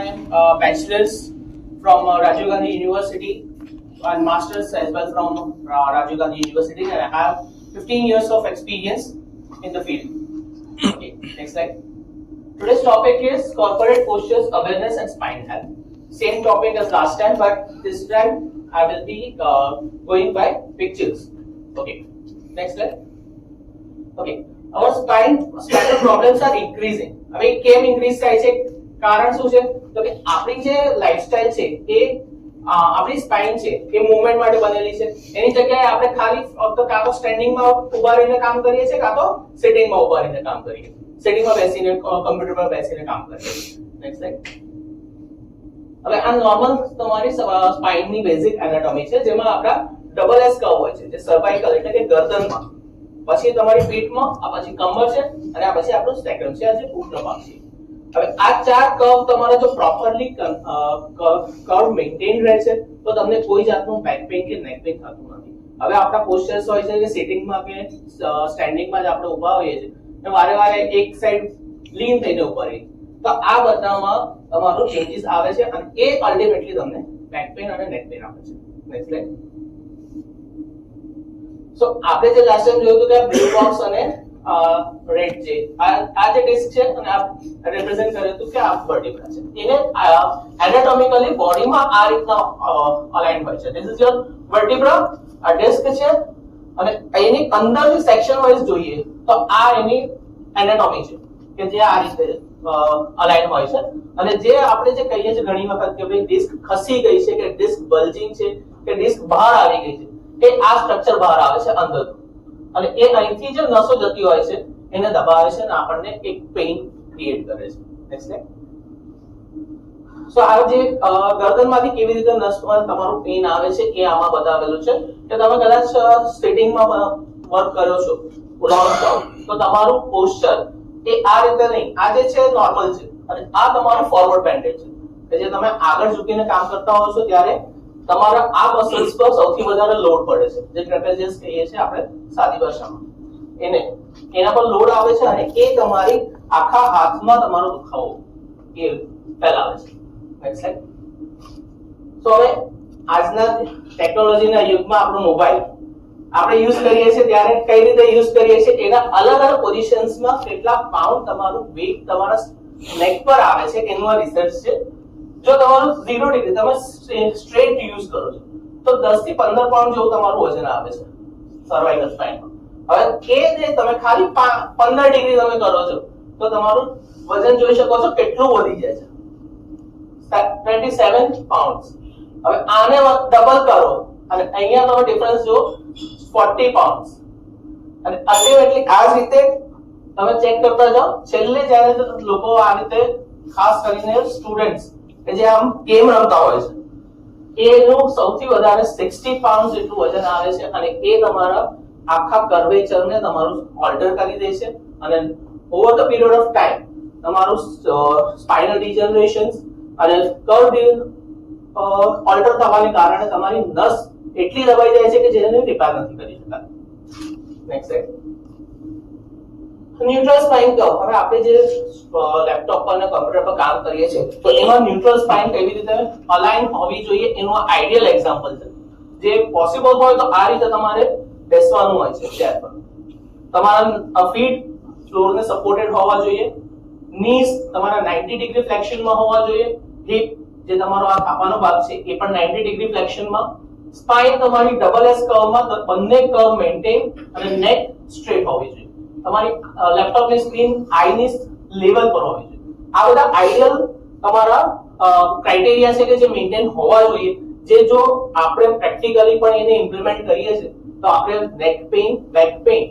my bachelor's from Rajiv Gandhi University and master's as well from Rajiv Gandhi University, and I have 15 years of experience in the field. Okay, next slide. Today's topic is corporate postures, awareness and spine health. Same topic as last time, but this time I will be going by pictures. Okay, next slide. Okay, our spinal problems are increasing. હવે કેમ increase થાય છે? કારણ શું છે? તો કે આપણી જે લાઈફસ્ટાઈલ છે એ આપણી સ્પાઇન છે એ મૂવમેન્ટ માટે બનેલી છે. એની જગ્યાએ આપણે ખાલી ફક્ત કાં તો સ્ટેન્ડિંગમાં ઊભા રહીને કામ કરીએ છીએ, કાં તો સિટિંગમાં ઊભા રહીને કામ કરીએ છીએ. સિટિંગમાં બેસીને કમ્પ્યુટર પર બેસીને કામ કરીએ છીએ. Next slide. હવે આ નોર્મલ તમારી સ્પાઇનની બેઝિક એનાટોમી છે, જેમાં આપણા ડબલ એસ કર્વ હોય છે, જે સર્વાઇકલ એટલે કે ગરદનમાં, પછી તમારી પીઠમાં, આ પછી કમર છે અને આ પછી આપણું સ્ટેક્રમ છે, આ જે પુષ્ઠ ભાગ છે. હવે આ ચાર કર્વ તમારા જો પ્રોપરલી કર્વ મેન્ટેન રહે છે તો તમને કોઈ જાતનું બેક પેઇન કે નેક પેઇન થતું નથી. હવે આપણા પોસ્ચર્સ હોય છે કે સિટિંગમાં કે સ્ટેન્ડિંગમાં જ આપણે ઊભા હોઈએ છીએ અને વારે વારે એક સાઈડ લીન થઈને ઊભા રહીએ, તો આ બધામાં તમારું ચેન્જીસ આવે છે અને એ અલ્ટિમેટલી તમને બેક પેઇન અને નેક પેઇન આપે છે. Next slide. સો આપણે જે લાસ્ટ ટાઈમ જોયું હતું કે બ્લુ બોક્સ અને રેડ છે, આ જે ડિસ્ક છે અને આ રિપ્રેઝન્ટ કર્યું હતું કે આ વર્ટિબ્રા છે. એને એનાટોમિકલી બોડીમાં આ રીતના અલાઇન હોય છે. ધીસ ઇઝ યોર વર્ટિબ્રા, આ ડિસ્ક છે અને એની અંદર જે સેક્શન વાઇઝ જોઈએ તો આ એની એનાટોમી છે કે જે આ રીતે અલાઇન હોય છે. અને જે આપણે જે કહીએ છીએ ઘણી વખત કે ભાઈ ડિસ્ક ખસી ગઈ છે કે ડિસ્ક બલ્જિંગ છે કે ડિસ્ક બહાર આવી ગઈ છે, એ આ સ્ટ્રક્ચર બહાર આવે છે અંદર, અને એ અહીંથી જે નસો જતી હોય છે એને દબાવે છે અને આપણને એક પેઇન ક્રિએટ કરે છે. Next slide. સો આ જે ગરદનમાંથી કેવી રીતે નસમાં તમારું પેઇન આવે છે એ આમાં બતાવેલું છે કે તમે કદાચ સિટિંગમાં વર્ક કર્યો છો લોંગ ટર્મ, તો તમારું પોસ્ચર એ આ રીતે નહીં, આ જે છે નોર્મલ છે અને આ તમારું ફોરવર્ડ બેન્ડેજ છે કે જે તમે આગળ ઝૂકીને કામ કરતા હો છો ત્યારે તમારા આ મસલ્સ પર સૌથી વધારે લોડ પડે છે, જે ટ્રેપેઝિયસ કહીએ છીએ આપણે સાદી ભાષામાં. એના પર લોડ આવે છે અને એ તમારી આખા હાથમાં તમારો દુખાવો એ ફેલાવે છે. Next slide. સો હવે આજના ટેકનોલોજીના યુગમાં આપણો મોબાઈલ આપણે યુઝ કરીએ છીએ ત્યારે કઈ રીતે યુઝ કરીએ છીએ, એના અલગ અલગ પોઝિશન્સમાં કેટલા પાઉન્ડ તમારું વેઇટ તમારા નેક પર આવે છે એનું આ રિસર્ચ છે. જો તમારું 0 ડિગ્રી તમે સ્ટ્રેટ યુઝ કરો છો તો 10 થી 15 પાઉન્ડ જેવું તમારું વજન આવે છે સર્વાઇકલ સ્પાઇનમાં. હવે કે જે તમે ખાલી 15 ડિગ્રી તમે કરો છો તો તમારું વજન જોઈ શકો છો કેટલું વધી જાય છે, 27 પાઉન્ડ. હવે આને ડબલ કરો અને અહીંયા તમે ડિફરન્સ જો 40 પાઉન્ડ. અને અલ્ટિમેટલી આ જ રીતે તમે ચેક કરતા જાઓ. છેલ્લે જ્યારે લોકો આ રીતે ખાસ કરીને સ્ટુડન્ટ્સ કે જે આમ ગેમ રમતા હોય છે એનું સૌથી વધારે 60 પાઉન્ડ જેટલું વજન આવે છે અને એ તમારા આખા કર્વેચરને તમારું ઓલ્ટર કરી દે છે અને over the period of time તમારું સ્પાઇનલ ડિજનરેશન્સ અને કર્વ ઓલ્ટર થવાને કારણે તમારી નસ એટલી દબાઈ જાય છે કે જેને રિપેર નથી કરી શકાતી. Next slide. Neutral spine curve. હવે આપણે જે લેપટોપ પર અને કમ્પ્યુટર પર કામ કરીએ છીએ તો એમાં ન્યુટ્રલ સ્પાઇન કેવી રીતે અલાઇન હોવી જોઈએ એનું આઈડિયલ એક્ઝામ્પલ છે. જે પોસિબલ હોય તો આ રીતે તમારે બેસવાનું હોય છે ચેર પર. તમારા ફીટ ફ્લોરને સપોર્ટેડ હોવા જોઈએ, નીઝ તમારા 90 ડિગ્રી ફ્લેક્શનમાં હોવા જોઈએ, હિપ જે તમારો આ ખાપાનો ભાગ છે એ પણ 90 ડિગ્રી ફ્લેક્શનમાં, સ્પાઇન તમારી ડબલ એસ કર્વમાં બંને કર્વ મેન્ટેન અને નેક સ્ટ્રેટ હોવી જોઈએ. તમારી લેપટોપની સ્ક્રીન આઈની લેવલ પર હોવી જોઈએ. આ બધા આઈડિયલ તમારા ક્રાઇટેરિયા છે કે જે મેન્ટેન હોવા જોઈએ, જે જો આપણે પ્રેક્ટિકલી પણ એને ઇમ્પ્લિમેન્ટ કરીએ છીએ તો આપણે નેક પેઇન, બેક પેઇન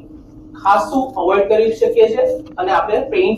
ખાસું અવોઇડ કરી શકીએ છીએ અને આપણે પેઇન